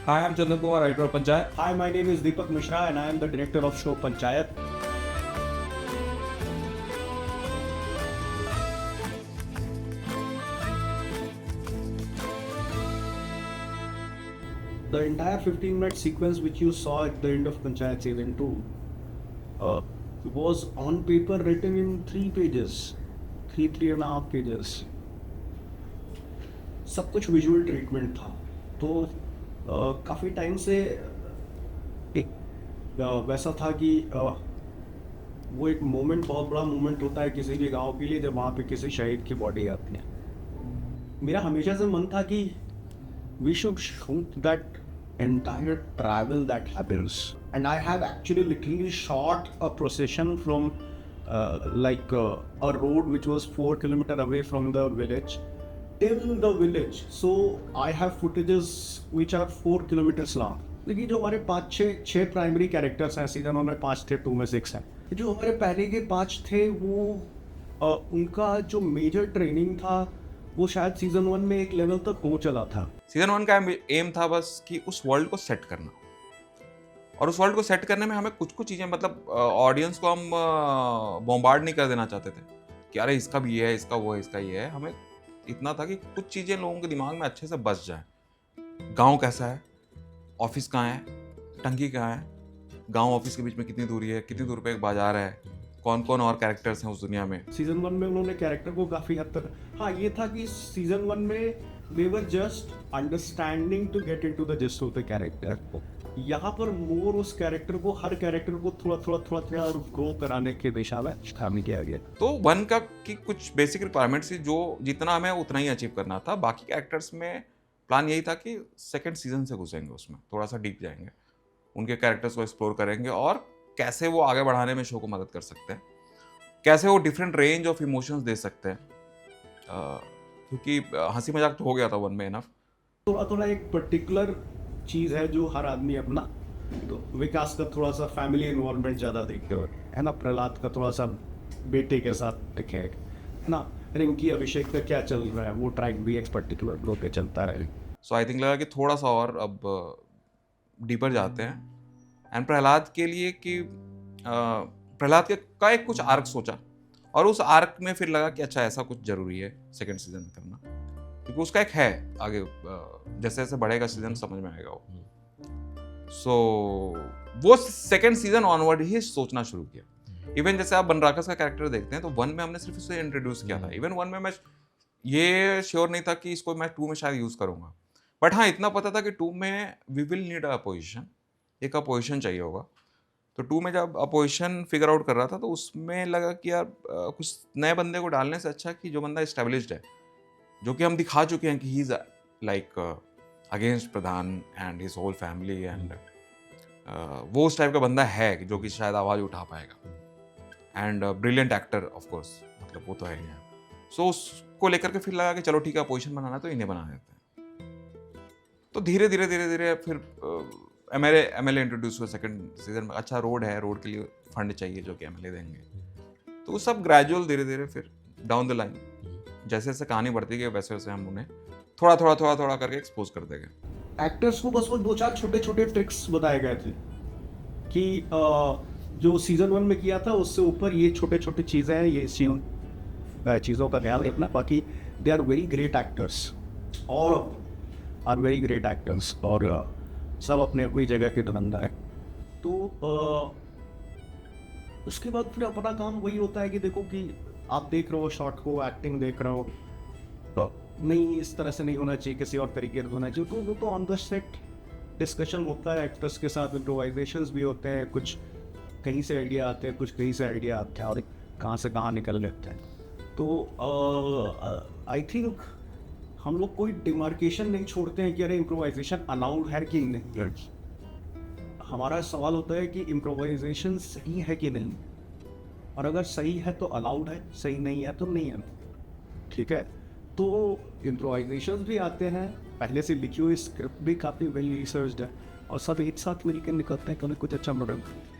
Hi, I'm Chandan Kumar, writer of Panchayat. Hi, my name is Deepak Mishra and I am the director of show Panchayat. The entire 15-minute sequence which you saw at the end of Panchayat season 2 was on paper written in 3 pages, three and a half pages. सब कुछ visual treatment था तो काफ़ी time से एक वैसा था कि वो एक मोमेंट बहुत बड़ा मोमेंट होता है किसी भी गांव के लिए जब वहाँ पे किसी शहीद की बॉडी आती है. मेरा हमेशा से मन था कि we should shoot that entire travel that happens. And I have actually literally shot a procession from a road which was 4 kilometers away from the village till the village. So I have footages which are 4 kilometers long. लेकिन जो हमारे 5-6 primary characters हैं season 1 में 5 थे, 2 में 6 हैं. जो हमारे पहले के 5 थे वो उनका जो मेजर ट्रेनिंग था वो शायद सीजन 1 में एक लेवल तक पहुंच चला था. सीजन 1 का एम था बस कि उस वर्ल्ड को सेट करना, और उस वर्ल्ड को सेट करने में हमें कुछ चीज़ें मतलब ऑडियंस को हम बॉम्बार्ड नहीं कर देना चाहते थे कि अरे इसका भी ये है, इसका वो है, इसका ये है. हमें इतना था कि कुछ चीज़ें लोगों के दिमाग में अच्छे से बस जाए. गांव कैसा है, ऑफिस कहाँ है, टंकी कहाँ है, गांव ऑफिस के बीच में कितनी दूरी है, कितनी दूर पे एक बाजार है, कौन कौन और कैरेक्टर्स हैं उस दुनिया में. सीजन 1 में उन्होंने कैरेक्टर को काफी हद तक, हाँ ये था कि सीजन 1 में they were just understanding to get into the gist of the character. यहाँ पर मोर उस कैरेक्टर को, हर कैरेक्टर को थोड़ा ग्रो कराने के दिशा में काम किया गया. तो 1 का की कुछ बेसिक रिक्वायरमेंट्स थी जो जितना हमें उतना ही अचीव करना था. बाकी कैरेक्टर्स में प्लान यही था कि सेकंड सीजन से घुसेंगे, उसमें थोड़ा सा डीप जाएंगे, उनके कैरेक्टर्स को एक्सप्लोर करेंगे और कैसे वो आगे बढ़ाने में शो को मदद कर सकते हैं, कैसे वो डिफरेंट रेंज ऑफ इमोशंस दे सकते हैं. क्योंकि हंसी मजाक तो हो गया था 1 में इनफ. थोड़ा एक पर्टिकुलर चीज़ है जो हर आदमी अपना, तो विकास का थोड़ा सा फैमिली इन्वॉल्वमेंट ज़्यादा देखते हो है ना, प्रहलाद का थोड़ा सा बेटे के साथ देखे है ना, रिंकी अभिषेक का क्या चल रहा है वो ट्रैक भी एक पर्टिकुलर ग्रुप पे चलता है. सो आई थिंक लगा कि थोड़ा सा और अब डीपर जाते हैं. एंड प्रहलाद के लिए कि प्रहलाद के का एक कुछ आर्क सोचा, और उस आर्क में फिर लगा कि अच्छा ऐसा कुछ जरूरी है सेकंड सीजन में करना, क्योंकि उसका एक है आगे जैसे जैसे बढ़ेगा सीजन समझ में आएगा वो. सो वो सेकंड सीजन ऑनवर्ड ही सोचना शुरू किया. इवन जैसे आप बनराकस का कैरेक्टर देखते हैं तो 1 में हमने सिर्फ उसे इंट्रोड्यूस किया था. इवन 1 में मैं ये श्योर नहीं था कि इसको मैं 2 में शायद यूज करूंगा, बट हाँ इतना पता था कि 2 में we will need a opposition, एक अपोजिशन चाहिए होगा. तो 2 में जब अपोजिशन फिगर आउट कर रहा था तो उसमें लगा कि यार कुछ नए बंदे को डालने से अच्छा कि जो बंदा एस्टेब्लिश्ड है, जो कि हम दिखा चुके हैं कि he is like against Pradhan and his whole family, and वो उस टाइप का बंदा है जो कि शायद आवाज़ उठा पाएगा. And brilliant actor of course, मतलब वो तो है ही है. सो उसको लेकर के फिर लगा कि चलो ठीक है अपोजिशन बनाना तो इन्हें बना देते हैं. तो धीरे धीरे फिर एमएलए इंट्रोड्यूस हुआ सेकंड सीजन में. अच्छा रोड है, रोड के लिए फंड चाहिए जो कि एमएलए देंगे. तो वो सब ग्रेजुअल धीरे धीरे फिर डाउन द लाइन जैसे जैसे कहानी बढ़ती गई वैसे वैसे हम उन्हें थोड़ा करके एक्सपोज कर देंगे. एक्टर्स को बस वो 2-4 छोटे ट्रिक्स बताए गए थे कि जो सीजन 1 में किया था उससे ऊपर ये छोटे चीज़ें हैं, ये चीज़ों का ध्यान रखना. बाकी they are very great actors, all are very great actors, और सब अपने अपनी जगह के धंधा है. तो उसके बाद फिर अपना काम वही होता है कि देखो कि आप देख रहे हो शॉट को, एक्टिंग देख रहे हो, तो नहीं इस तरह से नहीं होना चाहिए, किसी और तरीके से होना चाहिए. तो वो तो ऑन द सेट डिस्कशन होता है एक्टर्स के साथ, इम्प्रोवाइजेशंस भी होते हैं, कुछ कहीं से आइडिया आते हैं, कुछ कहीं से आइडिया आते हैं, और कहाँ से कहाँ निकल लेते हैं. तो आई थिंक हम लोग कोई डिमार्केशन नहीं छोड़ते हैं कि अरे इम्प्रोवाइजेशन अलाउड है कि नहीं. हमारा सवाल होता है कि इम्प्रोवाइजेशन सही है कि नहीं, और अगर सही है तो अलाउड है, सही नहीं है तो नहीं है. ठीक है, तो इम्प्रोवाइजेशन भी आते हैं, पहले से लिखी हुई स्क्रिप्ट भी काफ़ी वेल रिसर्च्ड है, और सब एक साथ मिलकर निकलते हैं कभी कुछ अच्छा प्रोडक्ट.